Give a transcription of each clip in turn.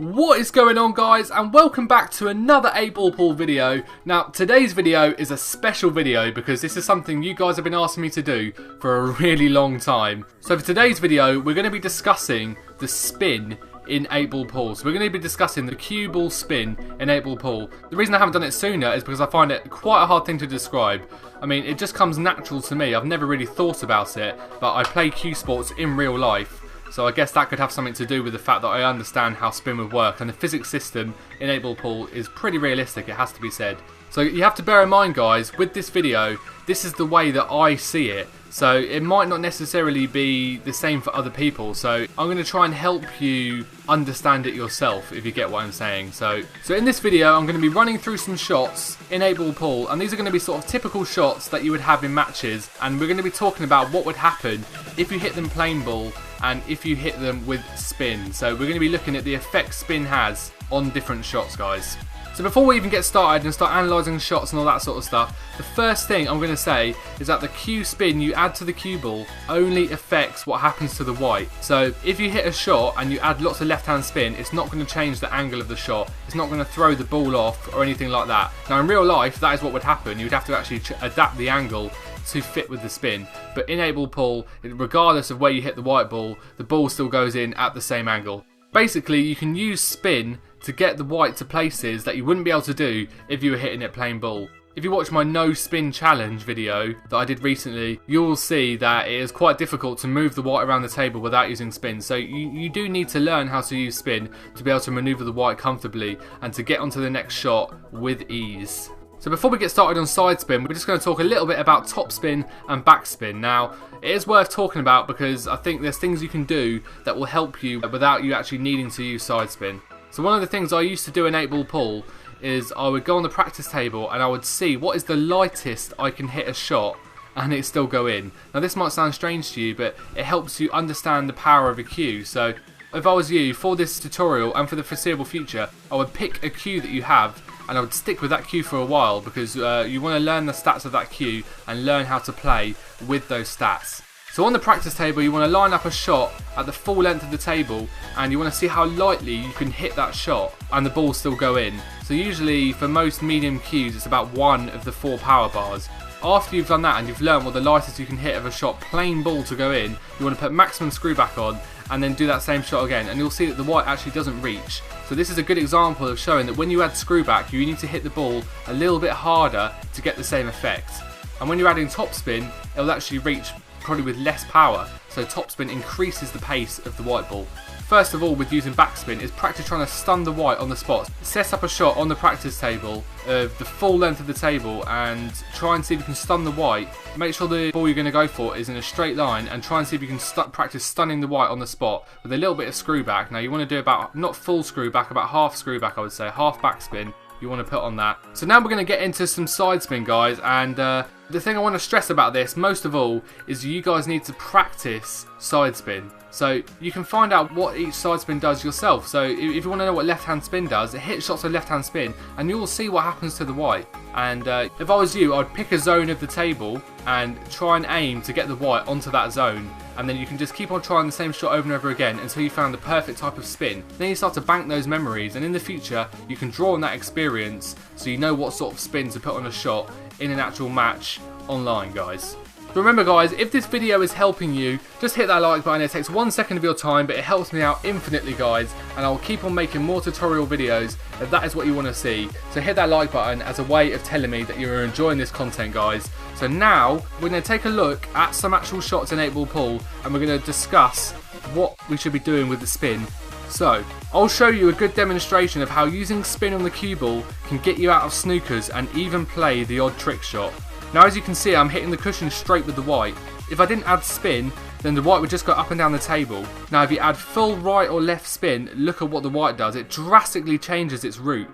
What is going on, guys, and welcome back to another 8-ball pool video. Now today's video is a special video because this is something you guys have been asking me to do for a really long time. So for today's video we're going to be discussing the spin in 8-ball pool. So we're going to be discussing the cue ball spin in 8-ball pool. The reason I haven't done it sooner is because I find it quite a hard thing to describe. I mean, it just comes natural to me. I've never really thought about it, but I play cue sports in real life. So I guess that could have something to do with the fact that I understand how spin would work, and the physics system in 8-ball pool is pretty realistic, it has to be said. So you have to bear in mind, guys, with this video, this is the way that I see it. So it might not necessarily be the same for other people. So I'm going to try and help you understand it yourself, if you get what I'm saying. So in this video, I'm going to be running through some shots in 8-ball pool, and these are going to be sort of typical shots that you would have in matches, and we're going to be talking about what would happen if you hit them plain ball and if you hit them with spin. So we're going to be looking at the effect spin has on different shots, guys. So before we even get started and start analysing shots and all that sort of stuff, the first thing I'm going to say is that the cue spin you add to the cue ball only affects what happens to the white. So if you hit a shot and you add lots of left hand spin, it's not going to change the angle of the shot. It's not going to throw the ball off or anything like that. Now in real life, that is what would happen. You would have to actually adapt the angle to fit with the spin. But in 8-ball pool, regardless of where you hit the white ball, the ball still goes in at the same angle. Basically, you can use spin to get the white to places that you wouldn't be able to do if you were hitting it plain ball. If you watch my no spin challenge video that I did recently, you'll see that it is quite difficult to move the white around the table without using spin. So you do need to learn how to use spin to be able to maneuver the white comfortably and to get onto the next shot with ease. So before we get started on side spin, we're just going to talk a little bit about top spin and back spin. Now, it is worth talking about because I think there's things you can do that will help you without you actually needing to use side spin. So one of the things I used to do in 8-ball pool is I would go on the practice table and I would see what is the lightest I can hit a shot and it still go in. Now this might sound strange to you, but it helps you understand the power of a cue. So if I was you, for this tutorial and for the foreseeable future, I would pick a cue that you have and I would stick with that cue for a while because you want to learn the stats of that cue and learn how to play with those stats. So on the practice table, you want to line up a shot at the full length of the table and you want to see how lightly you can hit that shot and the ball still go in. So usually for most medium cues, it's about 1 of the 4 power bars. After you've done that and you've learned what the lightest you can hit of a shot plain ball to go in, you want to put maximum screw back on and then do that same shot again, and you'll see that the white actually doesn't reach. So this is a good example of showing that when you add screw back, you need to hit the ball a little bit harder to get the same effect. And when you're adding top spin, it'll actually reach probably with less power, so top spin increases the pace of the white ball. First of all, with using backspin, is practice trying to stun the white on the spot. Set up a shot on the practice table of the full length of the table and try and see if you can stun the white. Make sure the ball you're going to go for is in a straight line and try and see if you can practice stunning the white on the spot with a little bit of screw back. Now you want to do about, not full screw back, about half screw back, I would say, half backspin you want to put on that. So now we're going to get into some side spin, guys, and the thing I want to stress about this most of all is you guys need to practice side spin. So you can find out what each side spin does yourself. So if you want to know what left hand spin does, it hits shots with left hand spin and you will see what happens to the white. And if I was you, I'd pick a zone of the table and try and aim to get the white onto that zone, and then you can just keep on trying the same shot over and over again until you found the perfect type of spin. Then you start to bank those memories, and in the future you can draw on that experience so you know what sort of spin to put on a shot in an actual match online, guys. So remember, guys, if this video is helping you, just hit that like button. It takes 1 second of your time, but it helps me out infinitely, guys, and I'll keep on making more tutorial videos if that is what you want to see. So hit that like button as a way of telling me that you're enjoying this content, guys. So now we're going to take a look at some actual shots in 8-ball pool and we're going to discuss what we should be doing with the spin. So I'll show you a good demonstration of how using spin on the cue ball can get you out of snookers and even play the odd trick shot. Now as you can see, I'm hitting the cushion straight with the white. If I didn't add spin, then the white would just go up and down the table. Now if you add full right or left spin, look at what the white does. It drastically changes its route.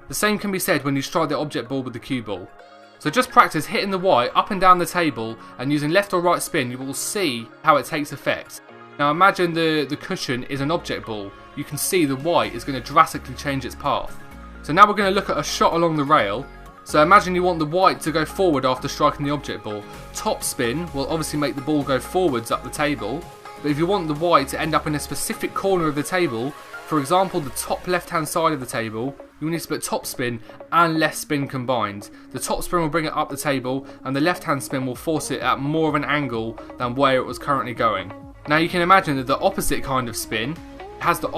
The same can be said when you strike the object ball with the cue ball. So just practice hitting the white up and down the table and using left or right spin, you will see how it takes effect. Now imagine the cushion is an object ball. You can see the white is going to drastically change its path. So now we're going to look at a shot along the rail. So imagine you want the white to go forward after striking the object ball. Top spin will obviously make the ball go forwards up the table. but if you want the white to end up in a specific corner of the table, for example the top left hand side of the table, you need to put top spin and left spin combined. The top spin will bring it up the table and the left hand spin will force it at more of an angle than where it was currently going. Now you can imagine that the opposite kind of spin has the